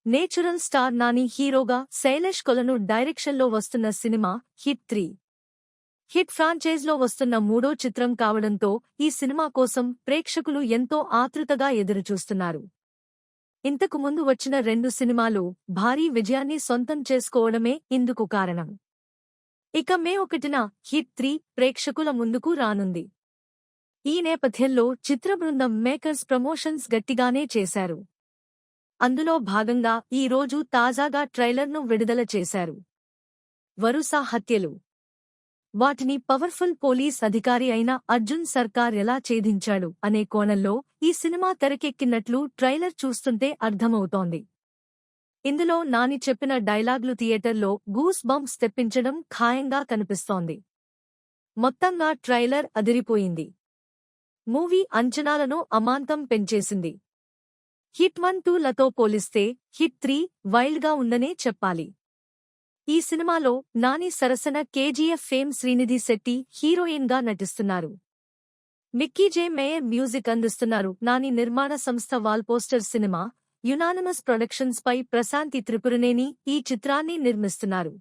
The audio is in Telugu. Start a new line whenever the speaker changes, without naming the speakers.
నేచురల్ స్టార్ నాని హీరోగా శైలేష్ కొలను డైరెక్షన్లో వస్తున్న సినిమా హిట్ 3. హిట్ ఫ్రాంచైజ్లో వస్తున్న మూడో చిత్రం కావడంతో ఈ సినిమా కోసం ప్రేక్షకులు ఎంతో ఆతృతగా ఎదురుచూస్తున్నారు. ఇంతకు ముందు వచ్చిన 2 సినిమాలు భారీ విజయాన్ని సొంతం చేసుకోవడమే ఇందుకు కారణం. ఇక మే 1న హిట్ 3 ప్రేక్షకుల ముందుకు రానుంది. ఈ నేపథ్యంలో చిత్ర బృందం మేకర్స్ ప్రమోషన్స్ గట్టిగానే చేశారు. అందులో భాగంగా ఈ రోజు తాజాగా ట్రైలర్ను విడుదల చేశారు. వరుస హత్యలు, వాటిని పవర్ఫుల్ పోలీస్ అధికారి అయిన అర్జున్ సర్కార్ ఎలా ఛేదించాడు అనే కోణంలో ఈ సినిమా తెరకెక్కినట్లు ట్రైలర్ చూస్తుంటే అర్థమవుతోంది. ఇందులో నాని చెప్పిన డైలాగ్లు థియేటర్లో గూస్ బంప్స్ తెప్పించడం ఖాయంగా కనిపిస్తోంది. మొత్తంగా ట్రైలర్ అదిరిపోయింది. మూవీ అంచనాలను అమాంతం పెంచేసింది. హిట్ 1-2లతో పోలిస్తే హిట్ 3 వైల్డ్గా ఉందనే చెప్పాలి. ఈ సినిమాలో నాని సరసన కేజీఎఫ్ ఫేమ్ శ్రీనిధి శెట్టి హీరోయిన్గా నటిస్తున్నారు. మిక్కీ జే మేయర్ మ్యూజిక్ అందిస్తున్నారు. నాని నిర్మాణ సంస్థ వాల్పోస్టర్ సినిమా యునానిమస్ ప్రొడక్షన్స్ పై ప్రశాంతి త్రిపురనేని ఈ చిత్రాన్ని నిర్మిస్తున్నారు.